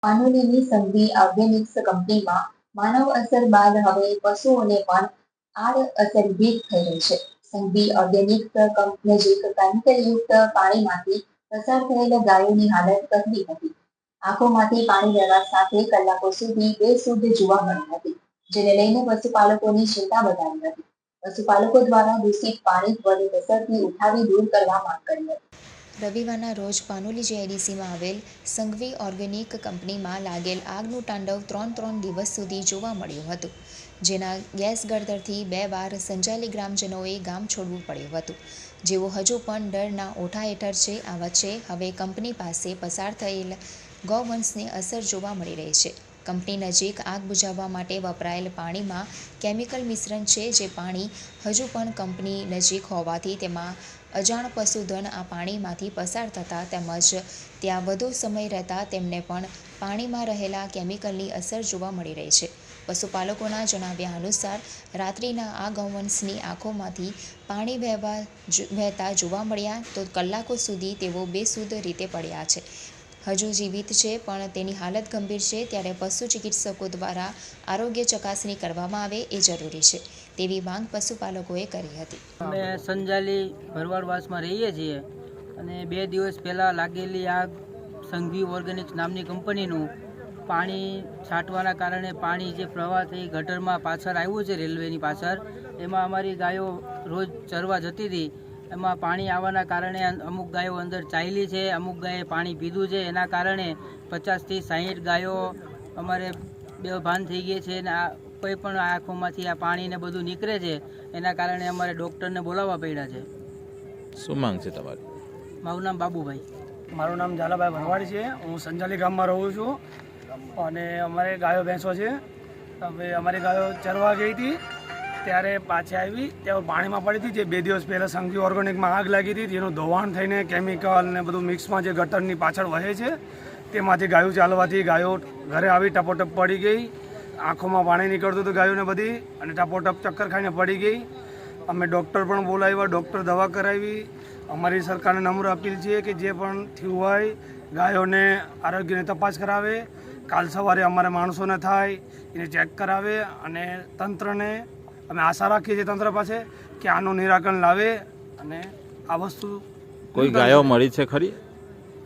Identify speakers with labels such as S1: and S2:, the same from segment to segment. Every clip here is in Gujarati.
S1: પાનોલીની સંઘવી ઓર્ગેનિક્સ કંપનીમાં માનવ અસર બાદ હવે પશુઓને પણ આડઅસર ઊભી થઈ રહી છે. સંઘવી ઓર્ગેનિક્સ નજીક કેમિકલયુક્ત પાણીમાંથી પસાર થયેલ ગાયોની હાલત કથળી હતી. આંખોમાંથી પાણી વહેવા સાથે કલાકો સુધી બેસુધ જોવા મળી હતી, જેને લઈને પશુપાલકોની ચિંતા વધારી હતી. પશુપાલકો દ્વારા દૂષિત પાણી ત્વરિત અસરથી ઉઠાવી દૂર કરવા માંગ કરી હતી.
S2: રવિવારના રોજ પાનોલી જીઆઈડીસીમાં આવેલ સંઘવી ઓર્ગેનિક કંપનીમાં લાગેલ આગનું તાંડવ 3 દિવસ સુધી જોવા મળ્યું હતું, જેના ગેસ ગળતરથી 2 વાર સંજાલી ગ્રામજનોએ ગામ છોડવું પડ્યું હતું, જેઓ હજુ પણ ડરના ઓઠા હેઠળ છે. આ વચ્ચે હવે કંપની પાસે પસાર થયેલ ગૌવંશની અસર જોવા મળી રહી છે. કંપની નજીક આગ બુઝાવવા માટે વપરાયેલ પાણીમાં કેમિકલ મિશ્રણ છે, જે પાણી હજુ પણ કંપની નજીક હોવાથી તેમાં અજાણ પશુધન આ પાણીમાંથી પસાર થતા તેમજ ત્યાં વધુ સમય રહેતા તેમને પણ પાણીમાં રહેલા કેમિકલની અસર જોવા મળી રહી છે. પશુપાલકોના જણાવ્યા અનુસાર રાત્રિના આ ગૌવંશની આંખોમાંથી પાણી વહેતા જોવા મળ્યા તો કલાકો સુધી તેઓ બેસુધ રીતે પડ્યા છે. હજુ જીવિત છે, પણ તેની હાલત ગંભીર છે, ત્યારે પશુ ચિકિત્સકો દ્વારા આરોગ્ય ચકાસણી કરવામાં આવે એ જરૂરી છે તેવી માંગ પશુપાલકોએ કરી હતી.
S3: અમે સંજાલી ભરવાડવાસમાં રહીએ છીએ અને 2 દિવસ પહેલાં લાગેલી આગ સંઘવી ઓર્ગેનિક્સ નામની કંપનીનું પાણી છાંટવાના કારણે પાણી જે પ્રવાહ થઈ ગટરમાં પાછળ આવ્યું છે રેલવેની પાછળ, એમાં અમારી ગાયો રોજ ચરવા જતી હતી. એમાં પાણી આવવાના કારણે અમુક ગાયો અંદર ચાલી છે, અમુક ગાયે પાણી પીધું છે. એના કારણે 50 થી 60 ગાયો અમારે બેભાન થઈ ગઈ છે અને કોઈ પણ આંખોમાંથી આ પાણીને બધું નીકળે છે. એના કારણે અમારે ડૉક્ટરને બોલાવવા પડ્યા છે.
S4: શું માંગ છે તમારી?
S3: મારું નામ બાબુભાઈ.
S5: મારું નામ ઝાલાભાઈ ભરવાડી છે. હું સંજાલી ગામમાં રહું છું અને અમારે ગાયો ભેંસો છે. હવે અમારી ગાયો ચરવા ગઈ હતી ત્યારે પાછી આવી, ત્યાં પાણીમાં પડી હતી. જે 2 દિવસ પહેલાં સંઘવી ઓર્ગેનિકમાં આગ લાગી હતી, જેનું ધોવાણ થઈને કેમિકલ ને બધું મિક્સમાં જે ગટરની પાછળ વહે છે તેમાંથી ગાયો ચાલવાથી ગાયો ઘરે આવી ટપોટપ પડી ગઈ. આંખોમાં પાણી નીકળતું હતું ગાયોને બધી, અને ટપોટપ ચક્કર ખાઈને પડી ગઈ. અમે ડૉક્ટર પણ બોલાવ્યા, ડૉક્ટર દવા કરાવી. અમારી સરકારને નમ્ર અપીલ છે કે જે પણ થયું હોય ગાયોને આરોગ્યની તપાસ કરાવે. કાલ સવારે અમારે માણસોને થાય એને ચેક કરાવે, અને તંત્રને અમે આશા રાખીએ છીએ તંત્ર પાસે કે આનું નિરાકરણ લાવે અને આ વસ્તુ.
S4: કોઈ ગાયો મળી છે ખરી?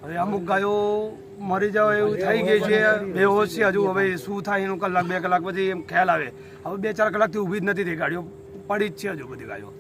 S5: હવે અમુક ગાયો મરી જાવ એવું થઈ ગઈ છે, બેહોશ છે. હજુ હવે શું થાય એનું 1-2 કલાક પછી એમ ખ્યાલ આવે. હવે 2-4 કલાકથી ઊભી જ નથી થઈ ગાડીઓ, પડી જ છે હજુ બધી ગાયો.